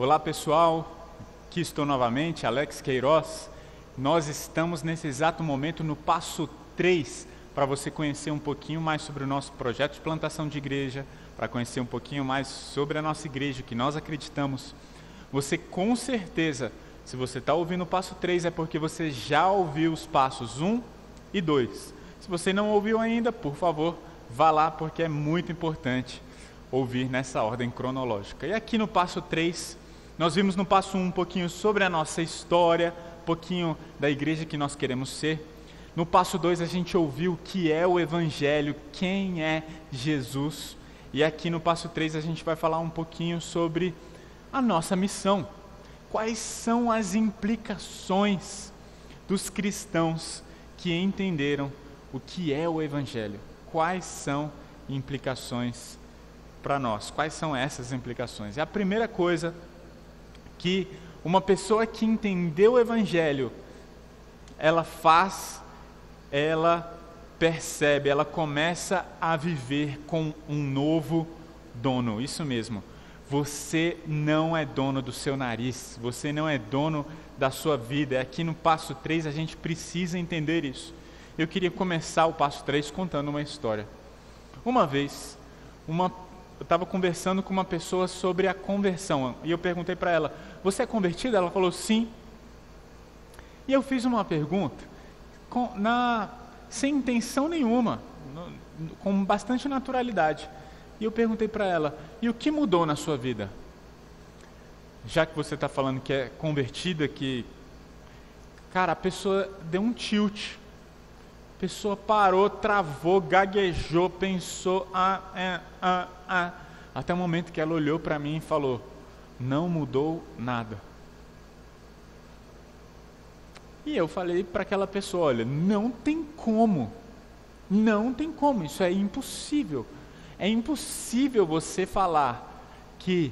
Olá pessoal, aqui estou novamente, Alex Queiroz. Nós estamos nesse exato momento no passo 3, para você conhecer um pouquinho mais sobre o nosso projeto de plantação de igreja, para conhecer um pouquinho mais sobre a nossa igreja, o que nós acreditamos. Você com certeza, se você está ouvindo o passo 3, é porque você já ouviu os passos 1 e 2. Se você não ouviu ainda, por favor, vá lá, porque é muito importante ouvir nessa ordem cronológica. E aqui no passo 3, nós vimos no passo 1 um pouquinho sobre a nossa história, um pouquinho da igreja que nós queremos ser. No passo 2 a gente ouviu o que é o Evangelho, quem é Jesus. E aqui no passo 3 a gente vai falar um pouquinho sobre a nossa missão. Quais são as implicações dos cristãos que entenderam o que é o Evangelho? Quais são implicações para nós? Quais são essas implicações? E a primeira coisa que uma pessoa que entendeu o Evangelho, ela faz, ela percebe, ela começa a viver com um novo dono. Isso mesmo, você não é dono do seu nariz, você não é dono da sua vida. Aqui no passo 3 a gente precisa entender isso. Eu queria começar o passo 3 contando uma história. Uma vez, eu estava conversando com uma pessoa sobre a conversão, e eu perguntei para ela, você é convertida? Ela falou sim. E eu fiz uma pergunta, sem intenção nenhuma, com bastante naturalidade. E eu perguntei para ela, e o que mudou na sua vida? Já que você está falando que é convertida, cara, a pessoa deu um tilt. A pessoa parou, travou, gaguejou, pensou, até o momento que ela olhou para mim e falou, não mudou nada. E eu falei para aquela pessoa, olha, não tem como, isso é impossível. É impossível você falar que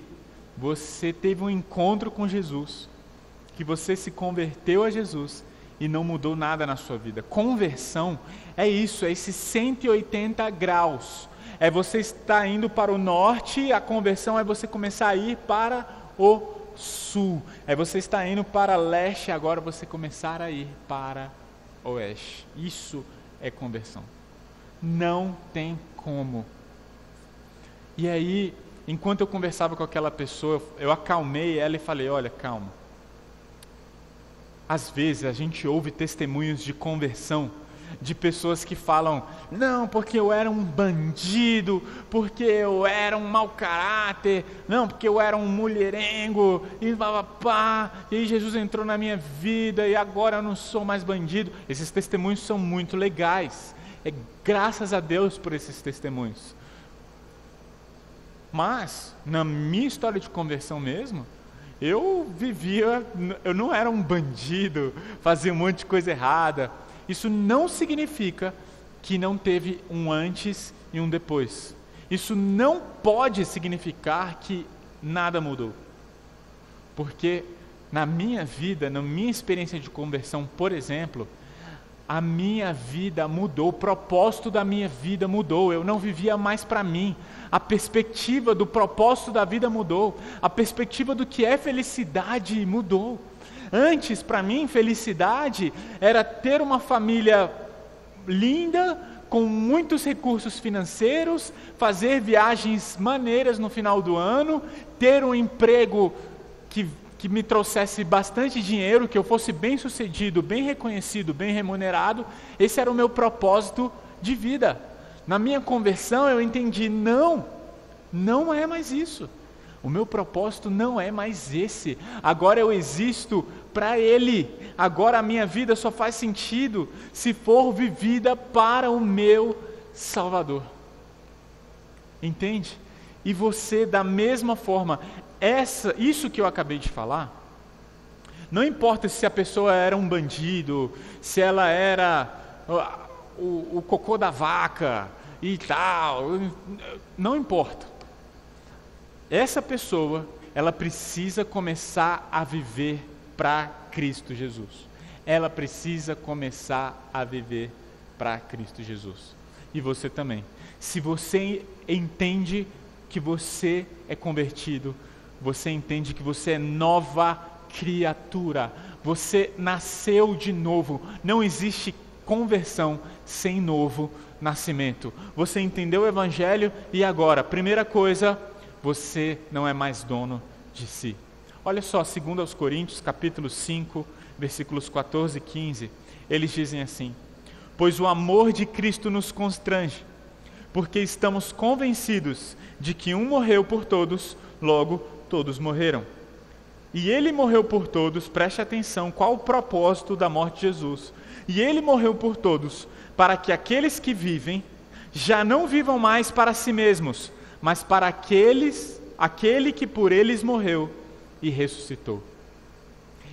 você teve um encontro com Jesus, que você se converteu a Jesus e não mudou nada na sua vida. Conversão é isso, é esses 180 graus. É você estar indo para o norte, a conversão é você começar a ir para o sul. É você estar indo para leste, agora você começar a ir para oeste. Isso é conversão. Não tem como. E aí, enquanto eu conversava com aquela pessoa, eu acalmei ela e falei, olha, calma. Às vezes a gente ouve testemunhos de conversão de pessoas que falam, não, porque eu era um bandido, porque eu era um mau caráter, não, porque eu era um mulherengo, e aí Jesus entrou na minha vida e agora eu não sou mais bandido. Esses testemunhos são muito legais, graças a Deus por esses testemunhos. Mas, na minha história de conversão mesmo, eu não era um bandido, fazia um monte de coisa errada. Isso não significa que não teve um antes e um depois. Isso não pode significar que nada mudou. Porque na minha vida, na minha experiência de conversão, por exemplo, a minha vida mudou, o propósito da minha vida mudou, eu não vivia mais para mim, a perspectiva do propósito da vida mudou, a perspectiva do que é felicidade mudou. Antes, para mim, felicidade era ter uma família linda, com muitos recursos financeiros, fazer viagens maneiras no final do ano, ter um emprego que me trouxesse bastante dinheiro, que eu fosse bem sucedido, bem reconhecido, bem remunerado. Esse era o meu propósito de vida. Na minha conversão eu entendi, não é mais isso. O meu propósito não é mais esse. Agora eu existo para Ele. Agora a minha vida só faz sentido se for vivida para o meu Salvador. Entende? E você, da mesma forma, isso que eu acabei de falar, não importa se a pessoa era um bandido, se ela era o cocô da vaca e tal, não importa. Essa pessoa, ela precisa começar a viver para Cristo Jesus. Ela precisa começar a viver para Cristo Jesus. E você também. Se você entende que você é convertido, você entende que você é nova criatura. Você nasceu de novo. Não existe conversão sem novo nascimento. Você entendeu o Evangelho e agora, primeira coisa, você não é mais dono de si. Olha só, 2 Coríntios, capítulo 5, versículos 14 e 15. Eles dizem assim: pois o amor de Cristo nos constrange, porque estamos convencidos de que um morreu por todos, logo todos morreram. E ele morreu por todos, preste atenção, qual o propósito da morte de Jesus? E ele morreu por todos, para que aqueles que vivem, já não vivam mais para si mesmos, mas para aquele que por eles morreu e ressuscitou.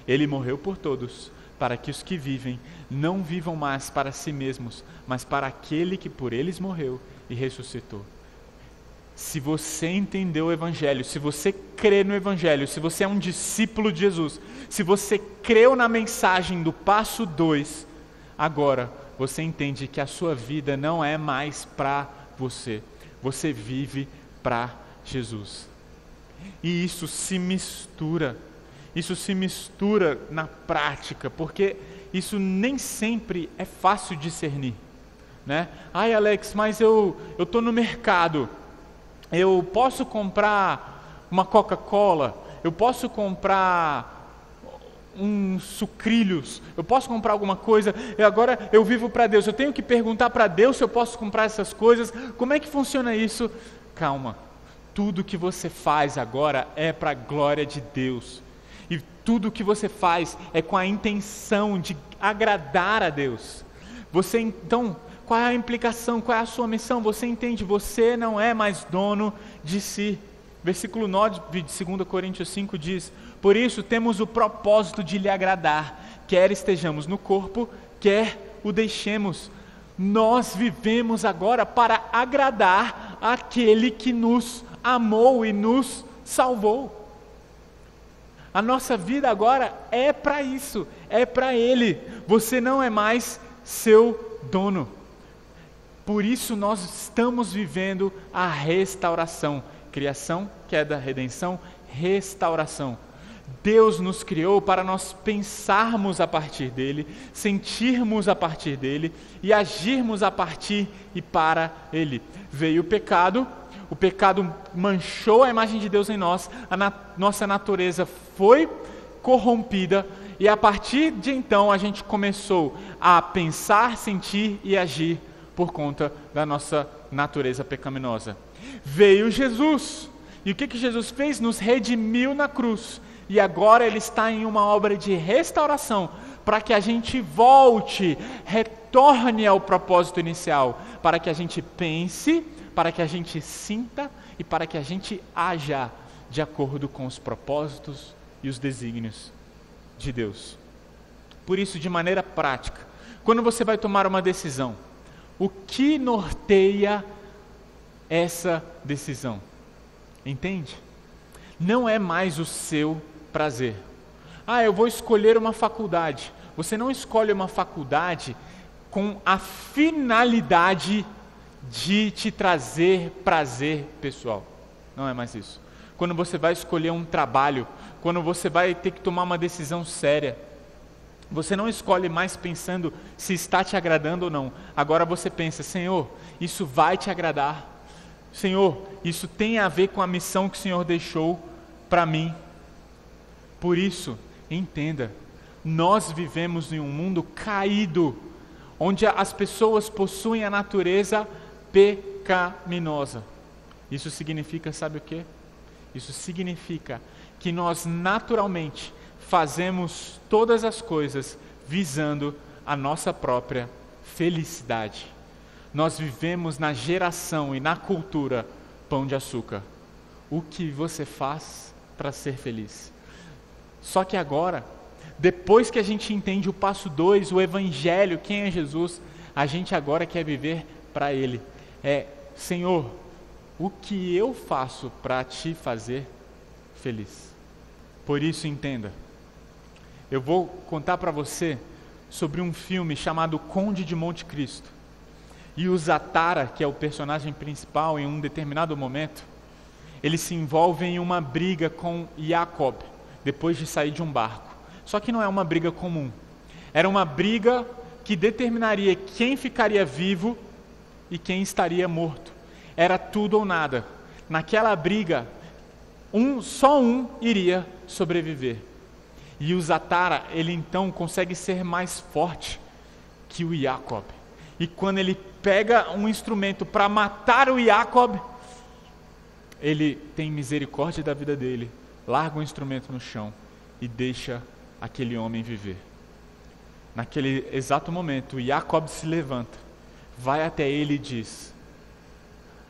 Ele morreu por todos, para que os que vivem não vivam mais para si mesmos, mas para aquele que por eles morreu e ressuscitou. Se você entendeu o Evangelho, se você crê no Evangelho, se você é um discípulo de Jesus, se você creu na mensagem do passo 2, agora você entende que a sua vida não é mais para você. Você vive para Jesus. E isso se mistura na prática, porque isso nem sempre é fácil discernir, né? Ai, Alex, mas eu estou no mercado, eu posso comprar uma Coca-Cola, eu posso comprar uns sucrilhos, eu posso comprar alguma coisa, e agora eu vivo para Deus, eu tenho que perguntar para Deus se eu posso comprar essas coisas, como é que funciona isso? Calma, tudo que você faz agora é para a glória de Deus, e tudo que você faz é com a intenção de agradar a Deus. Você então, qual é a implicação, qual é a sua missão? Você entende, você não é mais dono de si. Versículo 9 de 2 Coríntios 5 diz: por isso temos o propósito de lhe agradar, quer estejamos no corpo, quer o deixemos. Nós vivemos agora para agradar aquele que nos amou e nos salvou. A nossa vida agora é para isso, é para Ele. Você não é mais seu dono. Por isso nós estamos vivendo a restauração. Criação, queda, redenção, restauração. Deus nos criou para nós pensarmos a partir dEle, sentirmos a partir dEle e agirmos a partir e para Ele. Veio o pecado manchou a imagem de Deus em nós, nossa natureza foi corrompida e a partir de então a gente começou a pensar, sentir e agir por conta da nossa natureza pecaminosa. Veio Jesus, e o que Jesus fez? Nos redimiu na cruz, e agora Ele está em uma obra de restauração, para que a gente volte, retorne ao propósito inicial, para que a gente pense, para que a gente sinta e para que a gente haja de acordo com os propósitos e os desígnios de Deus. Por isso, de maneira prática, quando você vai tomar uma decisão, o que norteia essa decisão? Entende? Não é mais o seu prazer. Eu vou escolher uma faculdade. Você não escolhe uma faculdade com a finalidade de te trazer prazer pessoal. Não é mais isso. Quando você vai escolher um trabalho, quando você vai ter que tomar uma decisão séria, você não escolhe mais pensando se está te agradando ou não. Agora você pensa: Senhor, isso vai te agradar? Senhor, isso tem a ver com a missão que o Senhor deixou para mim? Por isso, entenda, nós vivemos em um mundo caído, onde as pessoas possuem a natureza pecaminosa. Isso significa, sabe o quê? Isso significa que nós naturalmente fazemos todas as coisas visando a nossa própria felicidade. Nós vivemos na geração e na cultura pão de açúcar. O que você faz para ser feliz? Só que agora, depois que a gente entende o passo 2, o Evangelho, quem é Jesus, a gente agora quer viver para Ele. Senhor, o que eu faço para te fazer feliz? Por isso, entenda, eu vou contar para você sobre um filme chamado Conde de Monte Cristo. E o Zatara, que é o personagem principal, em um determinado momento, ele se envolve em uma briga com Jacob, depois de sair de um barco. Só que não é uma briga comum. Era uma briga que determinaria quem ficaria vivo e quem estaria morto. Era tudo ou nada. Naquela briga, só um iria sobreviver. E o Zatara, ele então consegue ser mais forte que o Jacob. E quando ele pega um instrumento para matar o Jacob, ele tem misericórdia da vida dele, larga o instrumento no chão e deixa aquele homem viver. Naquele exato momento, Jacob se levanta, vai até ele e diz: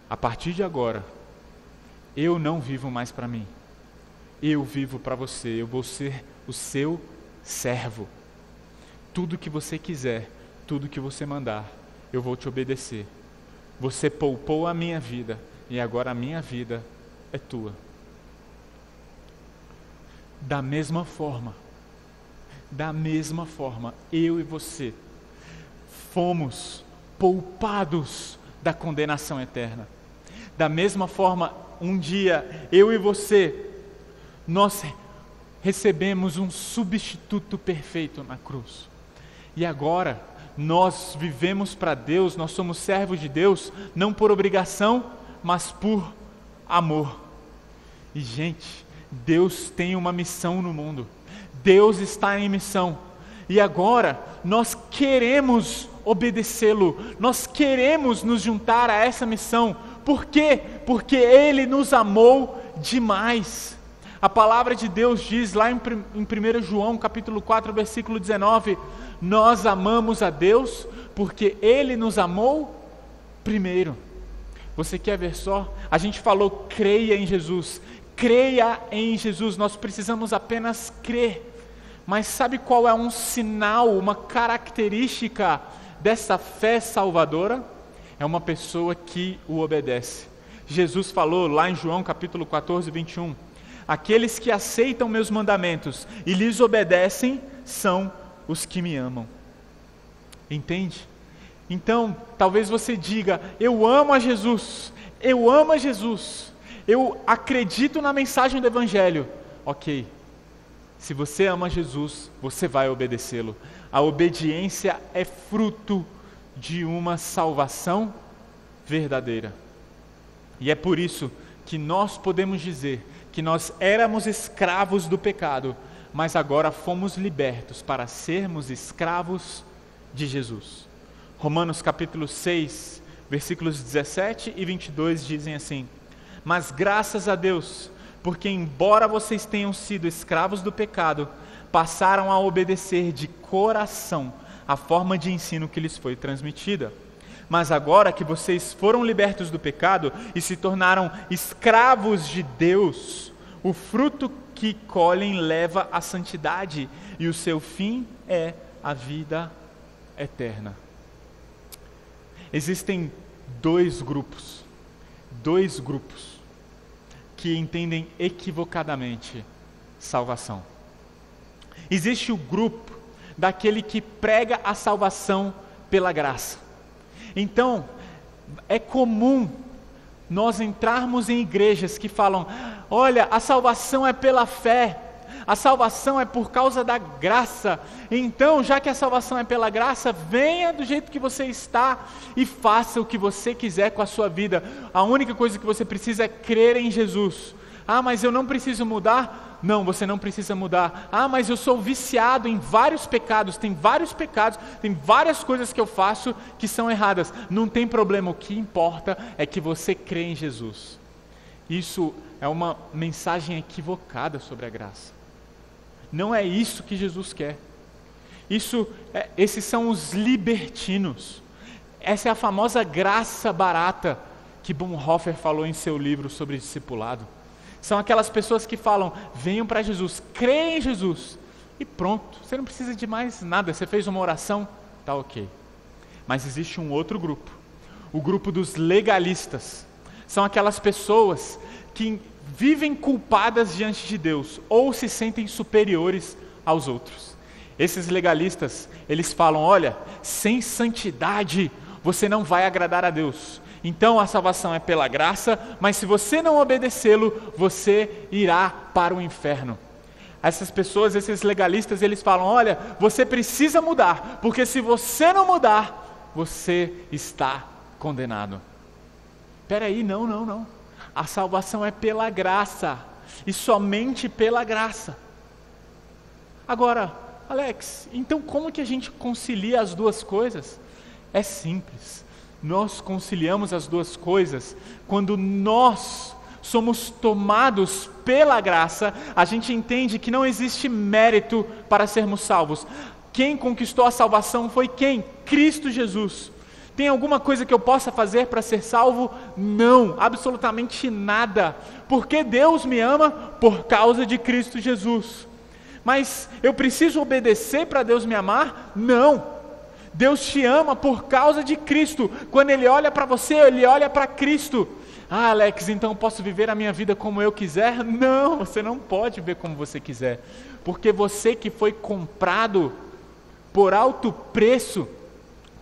a partir de agora, eu não vivo mais para mim, eu vivo para você, eu vou ser o seu servo. Tudo que você quiser, tudo que você mandar, eu vou te obedecer. Você poupou a minha vida e agora a minha vida é tua. Da mesma forma, eu e você fomos poupados da condenação eterna. Da mesma forma, um dia, eu e você, nós recebemos um substituto perfeito na cruz. E agora, nós vivemos para Deus, nós somos servos de Deus, não por obrigação, mas por amor. E gente, Deus tem uma missão no mundo. Deus está em missão. E agora, nós queremos obedecê-lo. Nós queremos nos juntar a essa missão. Por quê? Porque Ele nos amou demais. A palavra de Deus diz lá em 1 João capítulo 4, versículo 19, nós amamos a Deus porque Ele nos amou primeiro. Você quer ver só? A gente falou creia em Jesus. Creia em Jesus, nós precisamos apenas crer. Mas sabe qual é um sinal, uma característica dessa fé salvadora? É uma pessoa que o obedece. Jesus falou lá em João capítulo 14, 21, aqueles que aceitam meus mandamentos e lhes obedecem são os que me amam. Entende? Então, talvez você diga, eu amo a Jesus, eu acredito na mensagem do Evangelho. Ok, se você ama Jesus, você vai obedecê-lo. A obediência é fruto de uma salvação verdadeira. E é por isso que nós podemos dizer que nós éramos escravos do pecado, mas agora fomos libertos para sermos escravos de Jesus. Romanos capítulo 6, versículos 17 e 22 dizem assim: mas graças a Deus, porque embora vocês tenham sido escravos do pecado, passaram a obedecer de coração a forma de ensino que lhes foi transmitida. Mas agora que vocês foram libertos do pecado e se tornaram escravos de Deus, o fruto que colhem leva à santidade e o seu fim é a vida eterna. Existem dois grupos que entendem equivocadamente salvação. Existe o grupo daquele que prega a salvação pela graça. Então, é comum nós entrarmos em igrejas que falam, olha, a salvação é pela fé, a salvação é por causa da graça. Então, já que a salvação é pela graça, venha do jeito que você está e faça o que você quiser com a sua vida. A única coisa que você precisa é crer em Jesus. Ah, mas eu não preciso mudar? Não, você não precisa mudar. Ah, mas eu sou viciado em vários pecados, tem várias coisas que eu faço que são erradas. Não tem problema, o que importa é que você crê em Jesus. Isso é uma mensagem equivocada sobre a graça. Não é isso que Jesus quer. Esses são os libertinos. Essa é a famosa graça barata que Bonhoeffer falou em seu livro sobre discipulado. São aquelas pessoas que falam, venham para Jesus, creem em Jesus e pronto, você não precisa de mais nada, você fez uma oração, tá ok. Mas existe um outro grupo, o grupo dos legalistas. São aquelas pessoas que vivem culpadas diante de Deus ou se sentem superiores aos outros. Esses legalistas, eles falam, olha, sem santidade você não vai agradar a Deus. Então a salvação é pela graça, mas se você não obedecê-lo, você irá para o inferno. Essas pessoas, esses legalistas, eles falam, olha, você precisa mudar, porque se você não mudar, você está condenado. Peraí, não. A salvação é pela graça, e somente pela graça. Agora, Alex, então como que a gente concilia as duas coisas? É simples. Nós conciliamos as duas coisas quando nós somos tomados pela graça. A gente entende que não existe mérito para sermos salvos. Quem conquistou a salvação foi quem? Cristo Jesus. Tem alguma coisa que eu possa fazer para ser salvo? Não, absolutamente nada. Porque Deus me ama por causa de Cristo Jesus. Mas eu preciso obedecer para Deus me amar? Não. Deus te ama por causa de Cristo. Quando Ele olha para você, Ele olha para Cristo. Ah, Alex, então eu posso viver a minha vida como eu quiser? Não, você não pode viver como você quiser. Porque você que foi comprado por alto preço,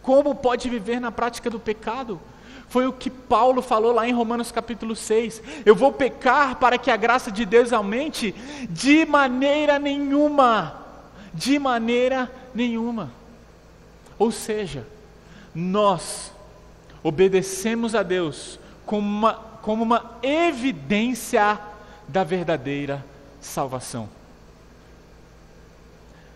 como pode viver na prática do pecado? Foi o que Paulo falou lá em Romanos capítulo 6. Eu vou pecar para que a graça de Deus aumente? De maneira nenhuma. De maneira nenhuma. Ou seja, nós obedecemos a Deus como uma evidência da verdadeira salvação.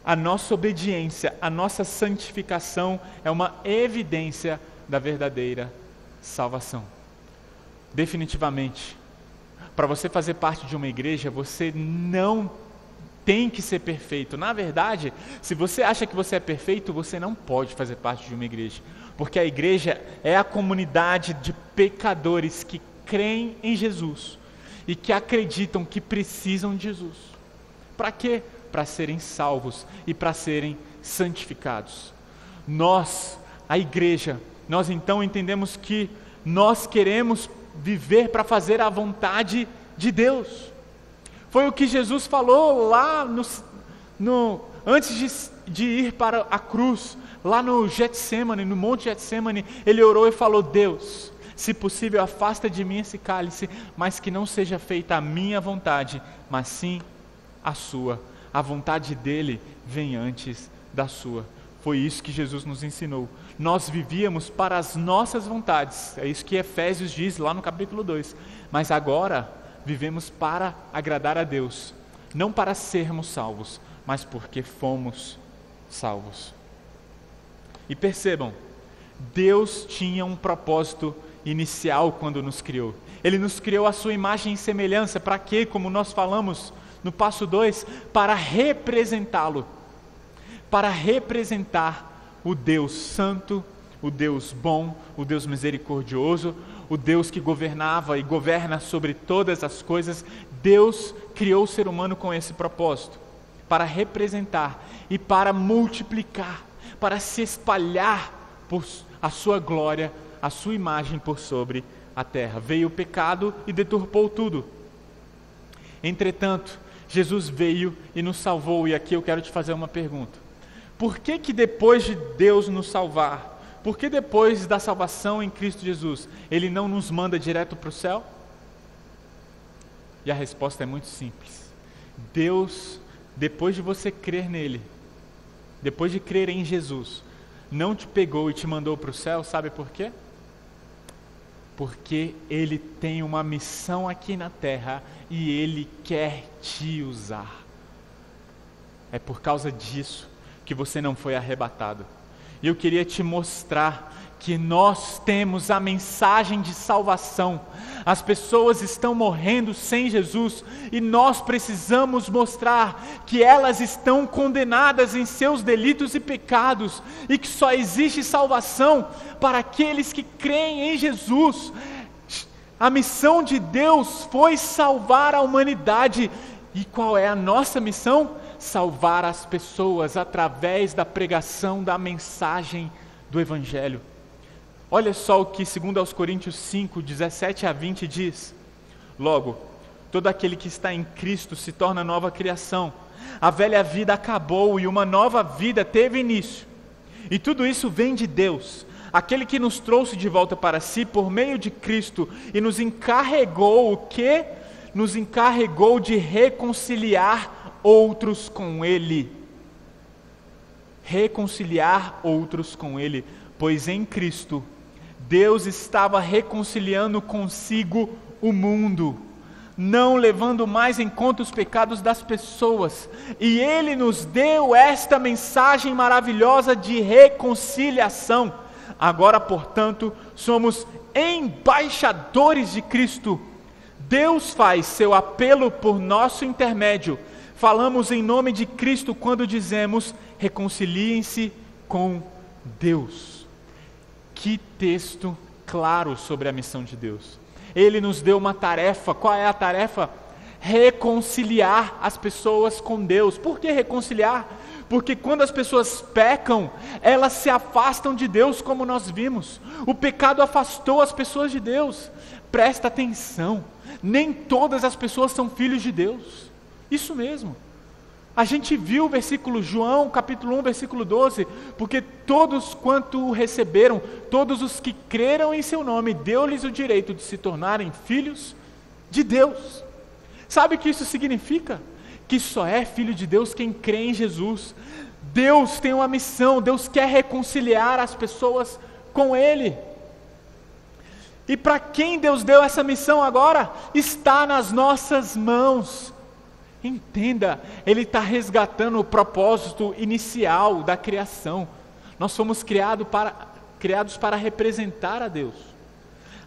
A nossa obediência, a nossa santificação é uma evidência da verdadeira salvação. Definitivamente, para você fazer parte de uma igreja, você não tem que ser perfeito. Na verdade, se você acha que você é perfeito, você não pode fazer parte de uma igreja. Porque a igreja é a comunidade de pecadores que creem em Jesus e que acreditam que precisam de Jesus. Para quê? Para serem salvos e para serem santificados. Nós, a igreja, nós então entendemos que nós queremos viver para fazer a vontade de Deus. Foi o que Jesus falou lá antes de ir para a cruz, lá no Getsemane, no Monte Getsemane. Ele orou e falou: Deus, se possível afasta de mim esse cálice, mas que não seja feita a minha vontade, mas sim a sua. A vontade dele vem antes da sua. Foi isso que Jesus nos ensinou. Nós vivíamos para as nossas vontades, é isso que Efésios diz lá no capítulo 2, mas agora vivemos para agradar a Deus, não para sermos salvos, mas porque fomos salvos. E percebam, Deus tinha um propósito inicial quando nos criou. Ele nos criou à sua imagem e semelhança. Para quê? Como nós falamos no passo 2, para representá-lo, para representar o Deus santo, o Deus bom, o Deus misericordioso, o Deus que governava e governa sobre todas as coisas. Deus criou o ser humano com esse propósito, para representar e para multiplicar, para se espalhar por a sua glória, a sua imagem por sobre a terra. Veio o pecado e deturpou tudo. Entretanto, Jesus veio e nos salvou, e aqui eu quero te fazer uma pergunta. Por que depois de Deus nos salvar, por que depois da salvação em Cristo Jesus, Ele não nos manda direto para o céu? E a resposta é muito simples. Deus, depois de você crer nele, depois de crer em Jesus, não te pegou e te mandou para o céu, sabe por quê? Porque Ele tem uma missão aqui na terra e Ele quer te usar. É por causa disso que você não foi arrebatado. E eu queria te mostrar que nós temos a mensagem de salvação. As pessoas estão morrendo sem Jesus e nós precisamos mostrar que elas estão condenadas em seus delitos e pecados e que só existe salvação para aqueles que creem em Jesus. A missão de Deus foi salvar a humanidade. E qual é a nossa missão? Salvar as pessoas através da pregação da mensagem do Evangelho. Olha só o que 2 Coríntios 5, 17 a 20 diz. Logo, todo aquele que está em Cristo se torna nova criação. A velha vida acabou e uma nova vida teve início. E tudo isso vem de Deus, aquele que nos trouxe de volta para si por meio de Cristo e nos encarregou o quê? Nos encarregou de reconciliar outros com Ele. Reconciliar outros com Ele, pois em Cristo, Deus estava reconciliando consigo o mundo, não levando mais em conta os pecados das pessoas, e Ele nos deu esta mensagem maravilhosa de reconciliação. Agora, portanto, somos embaixadores de Cristo. Deus faz seu apelo por nosso intermédio. Falamos em nome de Cristo quando dizemos: reconciliem-se com Deus. Que texto claro sobre a missão de Deus. Ele nos deu uma tarefa. Qual é a tarefa? Reconciliar as pessoas com Deus. Por que reconciliar? Porque quando as pessoas pecam, elas se afastam de Deus, como nós vimos. O pecado afastou as pessoas de Deus. Presta atenção, nem todas as pessoas são filhos de Deus. Isso mesmo. A gente viu o versículo João, capítulo 1, versículo 12, porque todos quanto o receberam, todos os que creram em seu nome, deu-lhes o direito de se tornarem filhos de Deus. Sabe o que isso significa? Que só é filho de Deus quem crê em Jesus. Deus tem uma missão, Deus quer reconciliar as pessoas com Ele. E para quem Deus deu essa missão agora? Está nas nossas mãos. Entenda, Ele está resgatando o propósito inicial da criação. Nós fomos criados para representar a Deus.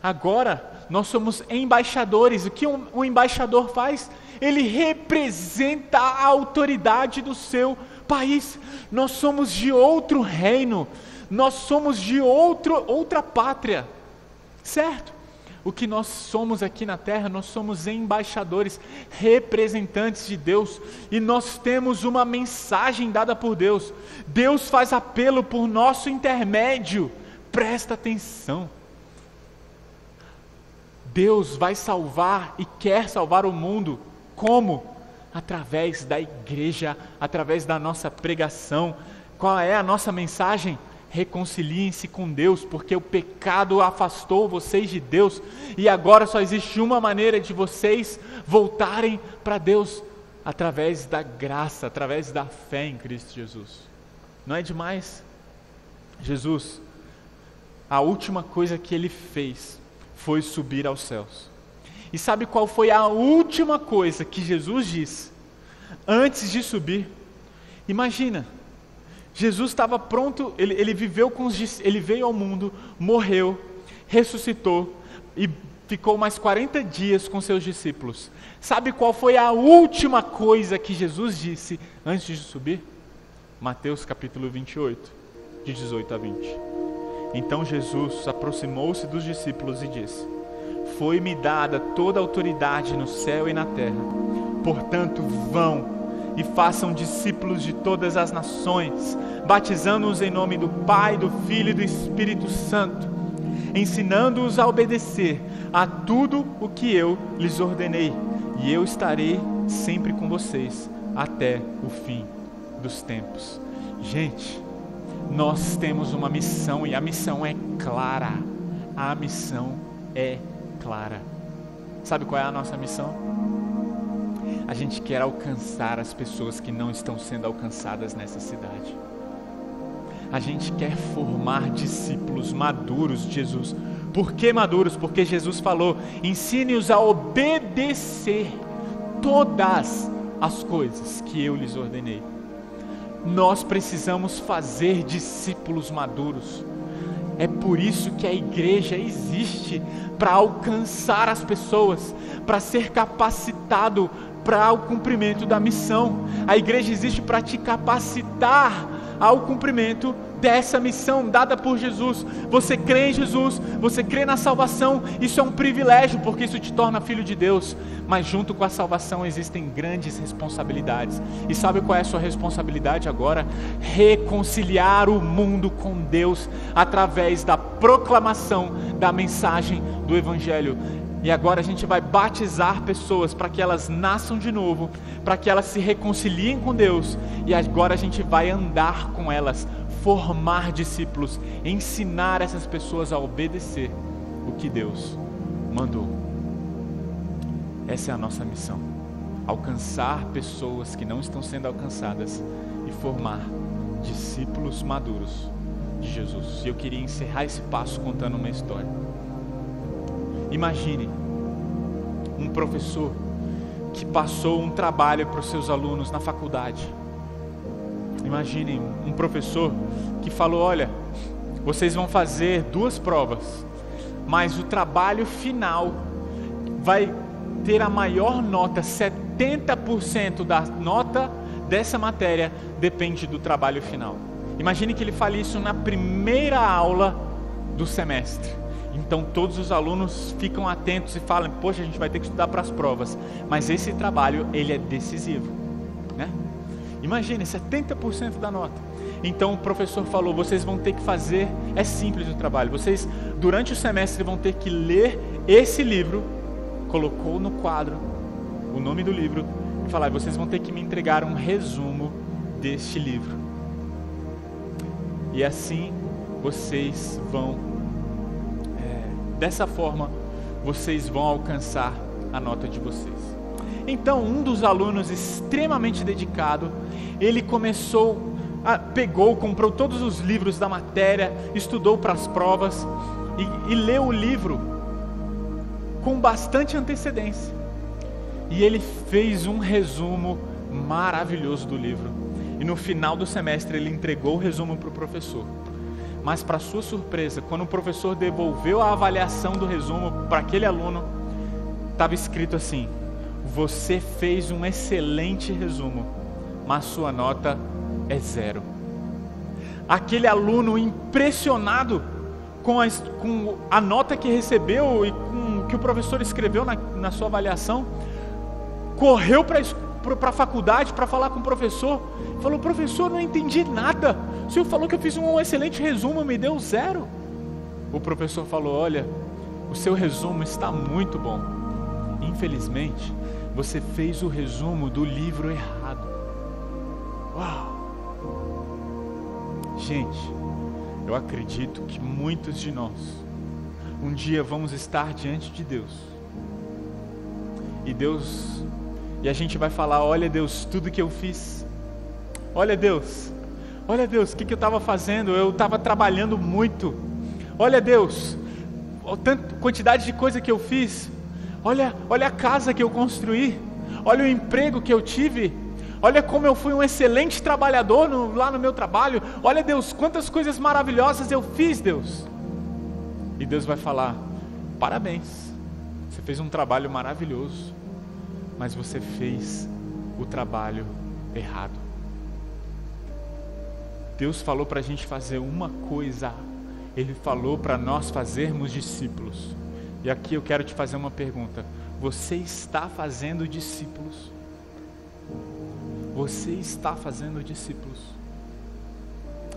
Agora, nós somos embaixadores. O que um embaixador faz? Ele representa a autoridade do seu país. Nós somos de outro reino. Nós somos de outra pátria. Certo? O que nós somos aqui na terra, nós somos embaixadores, representantes de Deus, e nós temos uma mensagem dada por Deus. Deus faz apelo por nosso intermédio. Presta atenção. Deus vai salvar e quer salvar o mundo. Como? Através da igreja, através da nossa pregação. Qual é a nossa mensagem? Reconciliem-se com Deus, porque o pecado afastou vocês de Deus, e agora só existe uma maneira de vocês voltarem para Deus, através da graça, através da fé em Cristo Jesus. Não é demais? Jesus, a última coisa que Ele fez foi subir aos céus. E sabe qual foi a última coisa que Jesus disse antes de subir? Imagina, Jesus estava pronto, ele veio ao mundo, morreu, ressuscitou e ficou mais 40 dias com seus discípulos. Sabe qual foi a última coisa que Jesus disse antes de subir? Mateus capítulo 28, de 18 a 20. Então Jesus aproximou-se dos discípulos e disse: foi-me dada toda a autoridade no céu e na terra. Portanto, vão e façam discípulos de todas as nações, batizando-os em nome do Pai, do Filho e do Espírito Santo, ensinando-os a obedecer a tudo o que eu lhes ordenei, e eu estarei sempre com vocês até o fim dos tempos. Gente, nós temos uma missão, e a missão é clara. A missão é clara. Sabe qual é a nossa missão? A gente quer alcançar as pessoas que não estão sendo alcançadas nessa cidade. A gente quer formar discípulos maduros de Jesus. Por que maduros? Porque Jesus falou: ensine-os a obedecer todas as coisas que eu lhes ordenei. Nós precisamos fazer discípulos maduros. É por isso que a igreja existe, para alcançar as pessoas, para ser capacitado para o cumprimento da missão. A igreja existe para te capacitar ao cumprimento dessa missão dada por Jesus. Você crê em Jesus, você crê na salvação, isso é um privilégio, porque isso te torna filho de Deus. Mas junto com a salvação existem grandes responsabilidades. E sabe qual é a sua responsabilidade agora? Reconciliar o mundo com Deus através da proclamação da mensagem do Evangelho. E agora a gente vai batizar pessoas para que elas nasçam de novo, para que elas se reconciliem com Deus. E agora a gente vai andar com elas, formar discípulos, ensinar essas pessoas a obedecer o que Deus mandou. Essa é a nossa missão: alcançar pessoas que não estão sendo alcançadas e formar discípulos maduros de Jesus. E eu queria encerrar esse passo contando uma história. Imagine um professor que passou um trabalho para os seus alunos na faculdade. Imagine um professor que falou: olha, vocês vão fazer 2 provas, mas o trabalho final vai ter a maior nota, 70% da nota dessa matéria depende do trabalho final. Imagine que ele fale isso na primeira aula do semestre. Então todos os alunos ficam atentos e falam: poxa, a gente vai ter que estudar para as provas, mas esse trabalho, ele é decisivo, né? Imagine, 70% da nota. Então o professor falou: vocês vão ter que fazer, é simples o trabalho, vocês durante o semestre vão ter que ler esse livro. Colocou no quadro o nome do livro e falou: vocês vão ter que me entregar um resumo deste livro. E assim vocês vão, dessa forma, vocês vão alcançar a nota de vocês. Então um dos alunos extremamente dedicado, ele comprou todos os livros da matéria, estudou para as provas e leu o livro com bastante antecedência. E ele fez um resumo maravilhoso do livro. E no final do semestre ele entregou o resumo para o professor. Mas para sua surpresa, quando o professor devolveu a avaliação do resumo para aquele aluno, estava escrito assim: você fez um excelente resumo, mas sua nota é 0. Aquele aluno, impressionado com a nota que recebeu e com o que o professor escreveu na sua avaliação, correu para a faculdade para falar com o professor. Falou: professor, não entendi nada, o senhor falou que eu fiz um excelente resumo, me deu 0. O professor falou: olha, o seu resumo está muito bom, infelizmente você fez o resumo do livro errado. Uau! Gente, eu acredito que muitos de nós um dia vamos estar diante de Deus. E a gente vai falar: olha Deus, tudo que eu fiz. Olha Deus, o que eu estava fazendo? Eu estava trabalhando muito. Olha Deus, tanta quantidade de coisa que eu fiz. Olha a casa que eu construí. Olha o emprego que eu tive. Olha como eu fui um excelente trabalhador lá no meu trabalho. Olha Deus, quantas coisas maravilhosas eu fiz, Deus. E Deus vai falar: parabéns, você fez um trabalho maravilhoso, mas você fez o trabalho errado. Deus falou para a gente fazer uma coisa. Ele falou para nós fazermos discípulos. E aqui eu quero te fazer uma pergunta: você está fazendo discípulos? Você está fazendo discípulos?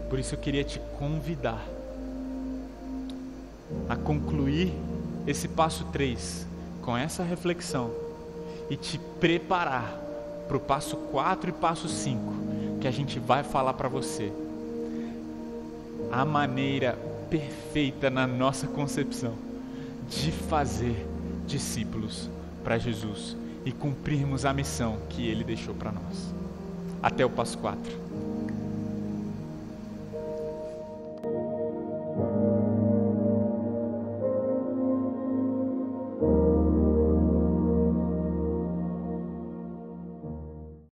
Por isso eu queria te convidar a concluir esse passo 3 com essa reflexão e te preparar para o passo 4 e passo 5, que a gente vai falar para você a maneira perfeita na nossa concepção de fazer discípulos para Jesus e cumprirmos a missão que Ele deixou para nós. Até o passo 4.